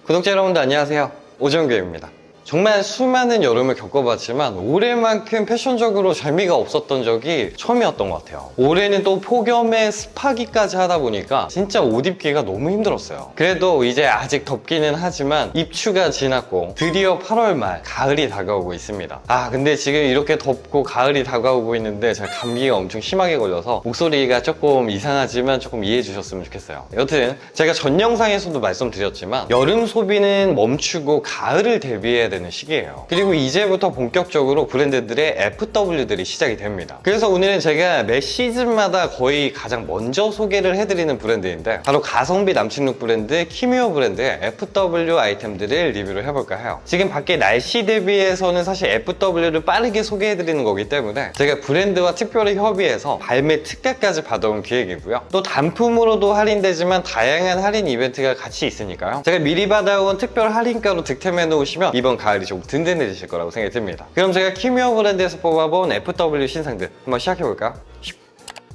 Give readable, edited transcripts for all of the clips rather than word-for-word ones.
구독자 여러분들 안녕하세요. 오정규입니다. 정말 수많은 여름을 겪어봤지만 올해만큼 패션적으로 재미가 없었던 적이 처음이었던 것 같아요. 올해는 또 폭염에 습하기까지 하다 보니까 진짜 옷 입기가 너무 힘들었어요. 그래도 이제 아직 덥기는 하지만 입추가 지났고 드디어 8월 말 가을이 다가오고 있습니다. 근데 지금 이렇게 덥고 가을이 다가오고 있는데 제가 감기가 엄청 심하게 걸려서 목소리가 조금 이상하지만 조금 이해해 주셨으면 좋겠어요. 여튼 제가 전 영상에서도 말씀드렸지만 여름 소비는 멈추고 가을을 대비해야 되는 시기예요. 그리고 이제부터 본격적으로 브랜드들의 FW들이 시작이 됩니다. 그래서 오늘은 제가 매 시즌마다 거의 가장 먼저 소개를 해드리는 브랜드인데 바로 가성비 남친룩 브랜드 키뮤어 브랜드의 FW 아이템들을 리뷰를 해볼까 해요. 지금 밖에 날씨 대비해서는 사실 FW를 빠르게 소개해드리는 거기 때문에 제가 브랜드와 특별히 협의해서 발매 특가까지 받아온 기획이고요. 또 단품으로도 할인되지만 다양한 할인 이벤트가 같이 있으니까요. 제가 미리 받아온 특별 할인가로 득템해 놓으시면 이번 가을이 좀 든든해지실 거라고 생각이 듭니다. 그럼 제가 키뮤어 브랜드에서 뽑아본 FW 신상들 한번 시작해볼까요?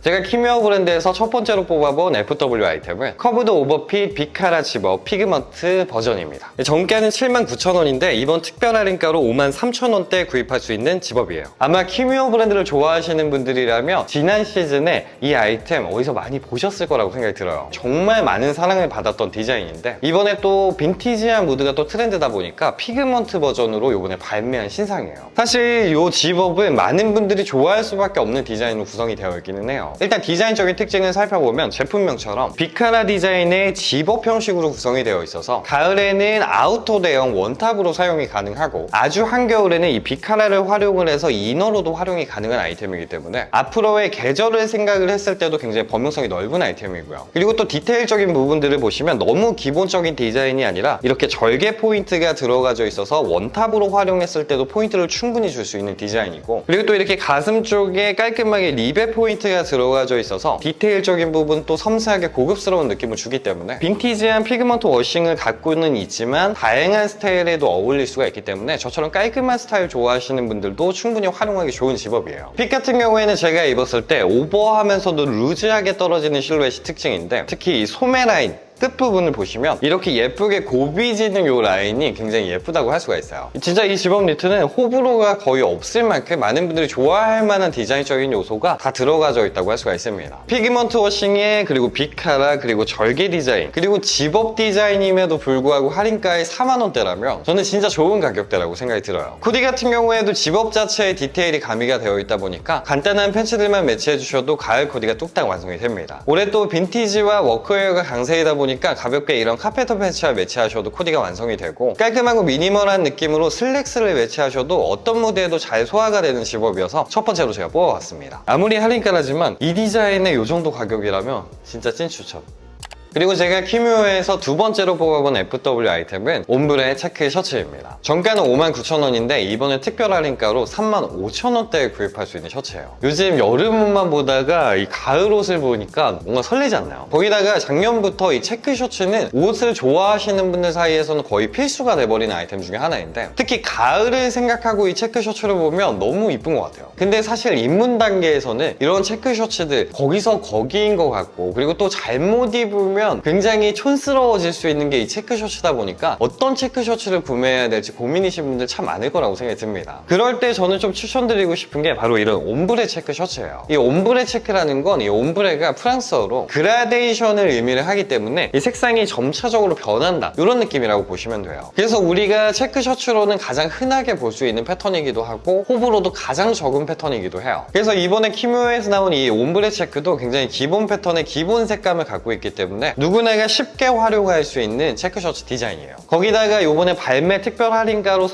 제가 키뮤어 브랜드에서 첫 번째로 뽑아본 FW 아이템은 커브드 오버핏 비카라 집업 피그먼트 버전입니다. 정가는 79,000원인데 이번 특별 할인가로 53,000원대에 구입할 수 있는 집업이에요. 아마 키뮤어 브랜드를 좋아하시는 분들이라면 지난 시즌에 이 아이템 어디서 많이 보셨을 거라고 생각이 들어요. 정말 많은 사랑을 받았던 디자인인데 이번에 또 빈티지한 무드가 또 트렌드다 보니까 피그먼트 버전으로 이번에 발매한 신상이에요. 사실 이 집업은 많은 분들이 좋아할 수밖에 없는 디자인으로 구성이 되어 있기는 해요. 일단 디자인적인 특징을 살펴보면 제품명처럼 비카라 디자인의 집업 형식으로 구성이 되어 있어서 가을에는 아우터 대형 원탑으로 사용이 가능하고 아주 한겨울에는 이 비카라를 활용을 해서 이너로도 활용이 가능한 아이템이기 때문에 앞으로의 계절을 생각을 했을 때도 굉장히 범용성이 넓은 아이템이고요. 그리고 또 디테일적인 부분들을 보시면 너무 기본적인 디자인이 아니라 이렇게 절개 포인트가 들어가져 있어서 원탑으로 활용했을 때도 포인트를 충분히 줄 수 있는 디자인이고 그리고 또 이렇게 가슴 쪽에 깔끔하게 리벳 포인트가 들어가져 있어서 디테일적인 부분 또 섬세하게 고급스러운 느낌을 주기 때문에 빈티지한 피그먼트 워싱을 갖고는 있지만 다양한 스타일에도 어울릴 수가 있기 때문에 저처럼 깔끔한 스타일 좋아하시는 분들도 충분히 활용하기 좋은 집업이에요. 핏 같은 경우에는 제가 입었을 때 오버하면서도 루즈하게 떨어지는 실루엣이 특징인데 특히 이 소매 라인 끝부분을 보시면 이렇게 예쁘게 곱이지는 이 라인이 굉장히 예쁘다고 할 수가 있어요. 진짜 이 집업 니트는 호불호가 거의 없을 만큼 많은 분들이 좋아할 만한 디자인적인 요소가 다 들어가져 있다고 할 수가 있습니다. 피그먼트 워싱에 그리고 비카라 그리고 절개 디자인 그리고 집업 디자인임에도 불구하고 할인가에 4만원대라면 저는 진짜 좋은 가격대라고 생각이 들어요. 코디 같은 경우에도 집업 자체에 디테일이 가미가 되어 있다 보니까 간단한 팬츠들만 매치해 주셔도 가을 코디가 뚝딱 완성이 됩니다. 올해 또 빈티지와 워크웨어가 강세이다 보니까 가볍게 이런 카페터 팬츠와 매치하셔도 코디가 완성이 되고 깔끔하고 미니멀한 느낌으로 슬랙스를 매치하셔도 어떤 무대에도 잘 소화가 되는 집업이어서 첫 번째로 제가 뽑아봤습니다. 아무리 할인가라지만 이 디자인의 이 정도 가격이라면 진짜 찐 추천. 그리고 제가 키뮤어에서 두 번째로 뽑아본 FW 아이템은 옴브레 체크 셔츠입니다. 정가는 59,000원인데 이번에 특별 할인가로 35,000원대에 구입할 수 있는 셔츠예요. 요즘 여름 옷만 보다가 이 가을 옷을 보니까 뭔가 설레지 않나요? 거기다가 작년부터 이 체크 셔츠는 옷을 좋아하시는 분들 사이에서는 거의 필수가 돼버리는 아이템 중에 하나인데 특히 가을을 생각하고 이 체크 셔츠를 보면 너무 이쁜 것 같아요. 근데 사실 입문 단계에서는 이런 체크 셔츠들 거기서 거기인 것 같고 그리고 또 잘못 입으면 굉장히 촌스러워질 수 있는 게 이 체크 셔츠다 보니까 어떤 체크 셔츠를 구매해야 될지 고민이신 분들 참 많을 거라고 생각이 듭니다. 그럴 때 저는 좀 추천드리고 싶은 게 바로 이런 옴브레 체크 셔츠예요. 이 옴브레 체크라는 건 이 옴브레가 프랑스어로 그라데이션을 의미를 하기 때문에 이 색상이 점차적으로 변한다 이런 느낌이라고 보시면 돼요. 그래서 우리가 체크 셔츠로는 가장 흔하게 볼 수 있는 패턴이기도 하고 호불호도 가장 적은 패턴이기도 해요. 그래서 이번에 키뮤어에서 나온 이 옴브레 체크도 굉장히 기본 패턴의 기본 색감을 갖고 있기 때문에 누구나가 쉽게 활용할 수 있는 체크 셔츠 디자인이에요. 거기다가 이번에 발매 특별 할인가로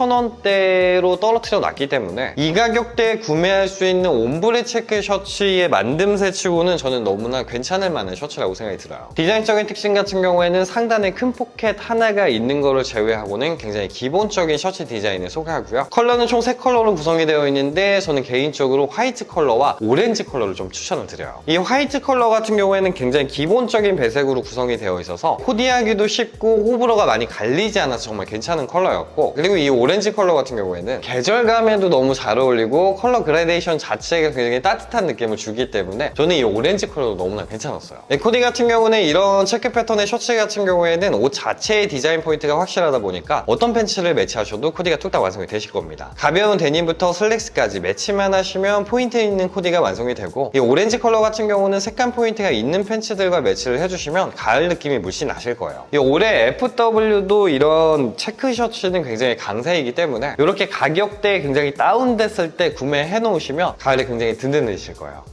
35,000원대로 떨어뜨려 놨기 때문에 이 가격대에 구매할 수 있는 옴브레 체크 셔츠의 만듦새 치고는 저는 너무나 괜찮을 만한 셔츠라고 생각이 들어요. 디자인적인 특징 같은 경우에는 상단에 큰 포켓 하나가 있는 거를 제외하고는 굉장히 기본적인 셔츠 디자인에 속하고요. 컬러는 총 3컬러로 구성이 되어 있는데 저는 개인적으로 화이트 컬러와 오렌지 컬러를 좀 추천을 드려요. 이 화이트 컬러 같은 경우에는 굉장히 기본적인 기본적인 배색으로 구성이 되어 있어서 코디하기도 쉽고 호불호가 많이 갈리지 않아서 정말 괜찮은 컬러였고, 그리고 이 오렌지 컬러 같은 경우에는 계절감에도 너무 잘 어울리고 컬러 그라데이션 자체가 굉장히 따뜻한 느낌을 주기 때문에 저는 이 오렌지 컬러도 너무나 괜찮았어요. 코디 같은 경우는 이런 체크 패턴의 셔츠 같은 경우에는 옷 자체의 디자인 포인트가 확실하다 보니까 어떤 팬츠를 매치하셔도 코디가 뚝딱 완성이 되실 겁니다. 가벼운 데님부터 슬랙스까지 매치만 하시면 포인트 있는 코디가 완성이 되고, 이 오렌지 컬러 같은 경우는 색감 포인트가 있는 팬츠들과 매치를 해주시면 가을 느낌이 물씬 나실 거예요. 이 올해 FW도 이런 체크 셔츠는 굉장히 강세이기 때문에 이렇게 가격대에 굉장히 다운됐을 때 구매해 놓으시면 가을에 굉장히 든든해지실 거예요.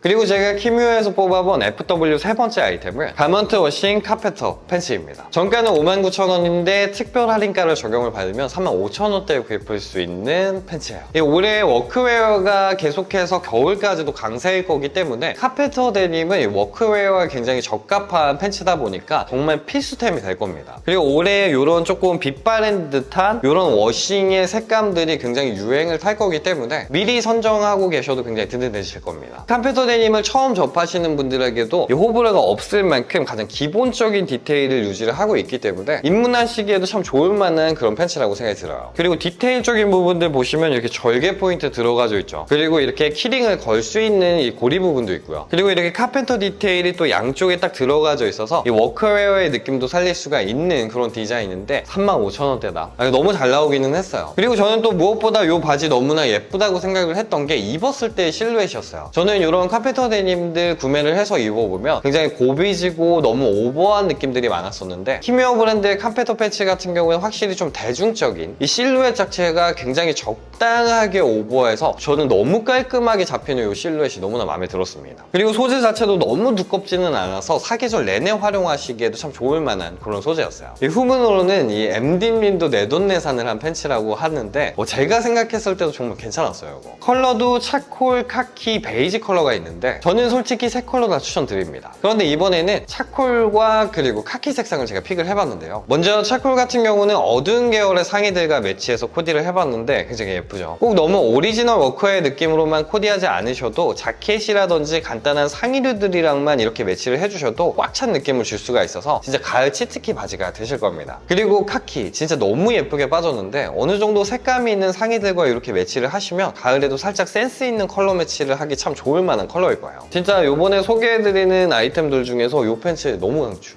그리고 제가 키뮤에서 뽑아본 FW 세 번째 아이템은 가먼트 워싱 카페터 팬츠입니다. 정가는 59,000원인데 특별 할인가를 적용을 받으면 35,000원대에 구입할 수 있는 팬츠예요. 올해 워크웨어가 계속해서 겨울까지도 강세일 거기 때문에 카페터 데님은 워크웨어가 굉장히 적합한 팬츠다 보니까 정말 필수템이 될 겁니다. 그리고 올해 이런 조금 빛바랜 듯한 이런 워싱의 색감들이 굉장히 유행을 탈 거기 때문에 미리 선정하고 계셔도 굉장히 든든해지실 겁니다. 카페터 데님을 처음 접하시는 분들에게도 이 호불호가 없을 만큼 가장 기본적인 디테일을 유지를 하고 있기 때문에 입문하시기에도 참 좋을 만한 그런 팬츠라고 생각이 들어요. 그리고 디테일적인 부분들 보시면 이렇게 절개 포인트 들어가져 있죠. 그리고 이렇게 키링을 걸 수 있는 이 고리 부분도 있고요. 그리고 이렇게 카펜터 디테일이 또 양쪽에 딱 들어가져 있어서 이 워크웨어의 느낌도 살릴 수가 있는 그런 디자인인데 35,000원대다. 너무 잘 나오기는 했어요. 그리고 저는 또 무엇보다 이 바지 너무나 예쁘다고 생각을 했던 게 입었을 때의 실루엣이었어요. 저는 이런 카페터 데님들 구매를 해서 입어보면 굉장히 고비지고 너무 오버한 느낌들이 많았었는데, 키뮤어 브랜드의 카페터 팬츠 같은 경우는 확실히 좀 대중적인 이 실루엣 자체가 굉장히 적당하게 오버해서 저는 너무 깔끔하게 잡히는 이 실루엣이 너무나 마음에 들었습니다. 그리고 소재 자체도 너무 두껍지는 않아서 사계절 내내 활용하시기에도 참 좋을 만한 그런 소재였어요. 이 후문으로는 이 MD님도 내돈내산을 한 팬츠라고 하는데 제가 생각했을 때도 정말 괜찮았어요. 이거. 컬러도 차콜, 카키, 베이지 컬러가 있는데 저는 솔직히 세 컬러 다 추천드립니다. 그런데 이번에는 차콜과 그리고 카키 색상을 제가 픽을 해봤는데요. 먼저 차콜 같은 경우는 어두운 계열의 상의들과 매치해서 코디를 해봤는데 굉장히 예쁘죠. 꼭 너무 오리지널 워크웨어 느낌으로만 코디하지 않으셔도 자켓이라든지 간단한 상의류들이랑만 이렇게 매치를 해주셔도 꽉 찬 느낌을 줄 수가 있어서 진짜 가을 치트키 바지가 되실 겁니다. 그리고 카키 진짜 너무 예쁘게 빠졌는데 어느 정도 색감이 있는 상의들과 이렇게 매치를 하시면 가을에도 살짝 센스 있는 컬러 매치를 하기 참 좋을 만한 컬러일 거예요. 진짜 요번에 소개해드리는 아이템들 중에서 이 팬츠 너무 강추.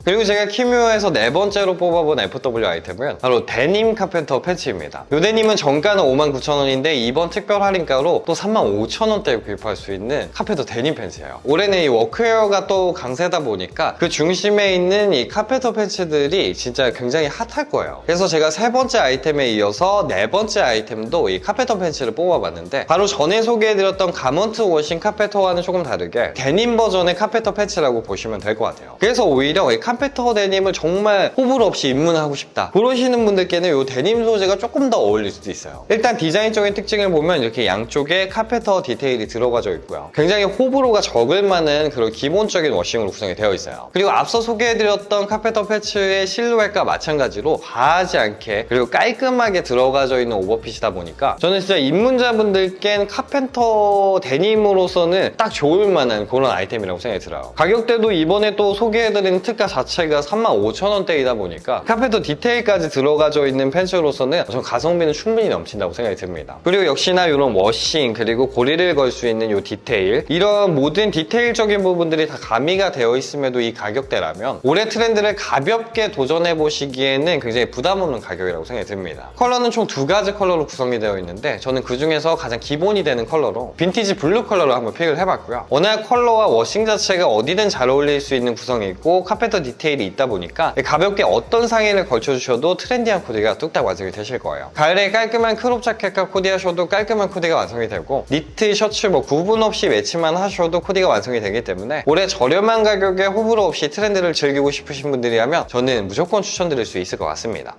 그리고 제가 키뮤어에서 네 번째로 뽑아본 FW 아이템은 바로 데님 카펜터 팬츠입니다. 이 데님은 정가는 59,000원인데 이번 특별 할인가로 또 35,000원대에 구입할 수 있는 카펜터 데님 팬츠예요. 올해는 이 워크웨어가 또 강세다 보니까 그 중심에 있는 이 카펜터 팬츠들이 진짜 굉장히 핫할 거예요. 그래서 제가 세 번째 아이템에 이어서 네 번째 아이템도 이 카펜터 팬츠를 뽑아봤는데, 바로 전에 소개해드렸던 가먼트 워싱 카펜터와는 조금 다르게 데님 버전의 카펜터 팬츠라고 보시면 될 것 같아요. 그래서 오히려 이 카페터 데님을 정말 호불호 없이 입문하고 싶다 그러시는 분들께는 이 데님 소재가 조금 더 어울릴 수도 있어요. 일단 디자인적인 특징을 보면 이렇게 양쪽에 카페터 디테일이 들어가져 있고요. 굉장히 호불호가 적을 만한 그런 기본적인 워싱으로 구성이 되어 있어요. 그리고 앞서 소개해드렸던 카페터 패츠의 실루엣과 마찬가지로 과하지 않게 그리고 깔끔하게 들어가져 있는 오버핏이다 보니까 저는 진짜 입문자분들께는 카펜터 데님으로서는 딱 좋을 만한 그런 아이템이라고 생각이 들어요. 가격대도 이번에 또 소개해드린 특가 자체가 35,000원대이다 보니까 카페터 디테일까지 들어가져 있는 팬츠로서는 전 가성비는 충분히 넘친다고 생각이 듭니다. 그리고 역시나 이런 워싱 그리고 고리를 걸 수 있는 이 디테일, 이런 모든 디테일적인 부분들이 다 가미가 되어 있음에도 이 가격대라면 올해 트렌드를 가볍게 도전해 보시기에는 굉장히 부담 없는 가격이라고 생각이 듭니다. 컬러는 총 두 가지 컬러로 구성이 되어 있는데 저는 그 중에서 가장 기본이 되는 컬러로 빈티지 블루 컬러로 한번 픽을 해봤고요. 워낙 컬러와 워싱 자체가 어디든 잘 어울릴 수 있는 구성이 있고 카페터 디테일이 있다 보니까 가볍게 어떤 상의를 걸쳐주셔도 트렌디한 코디가 뚝딱 완성이 되실 거예요. 가을에 깔끔한 크롭 자켓과 코디하셔도 깔끔한 코디가 완성이 되고, 니트, 셔츠 뭐 구분 없이 매치만 하셔도 코디가 완성이 되기 때문에 올해 저렴한 가격에 호불호 없이 트렌드를 즐기고 싶으신 분들이라면 저는 무조건 추천드릴 수 있을 것 같습니다.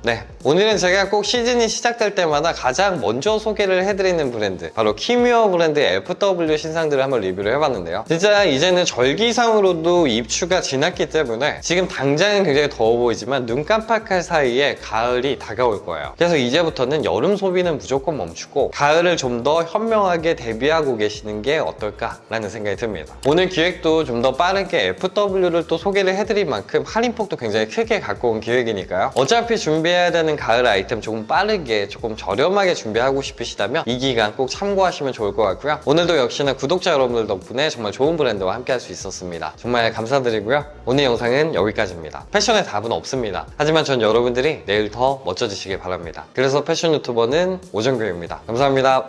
네, 오늘은 제가 꼭 시즌이 시작될 때마다 가장 먼저 소개를 해드리는 브랜드, 바로 키뮤어 브랜드의 FW 신상들을 한번 리뷰를 해봤는데요. 진짜 이제는 절기상으로도 입추가 지났기 때문에 지금 당장은 굉장히 더워 보이지만 눈 깜빡할 사이에 가을이 다가올 거예요. 그래서 이제부터는 여름 소비는 무조건 멈추고 가을을 좀 더 현명하게 대비하고 계시는 게 어떨까라는 생각이 듭니다. 오늘 기획도 좀 더 빠르게 FW를 또 소개를 해드릴 만큼 할인폭도 굉장히 크게 갖고 온 기획이니까요. 어차피 준비해야 되는 가을 아이템 조금 빠르게 조금 저렴하게 준비하고 싶으시다면 이 기간 꼭 참고하시면 좋을 것 같고요. 오늘도 역시나 구독자 여러분들 덕분에 정말 좋은 브랜드와 함께 할 수 있었습니다. 정말 감사드리고요. 오늘 영상은 여기까지입니다. 패션의 답은 없습니다. 하지만 전 여러분들이 내일 더 멋져지시길 바랍니다. 그래서 패션 유튜버는 오정규입니다. 감사합니다.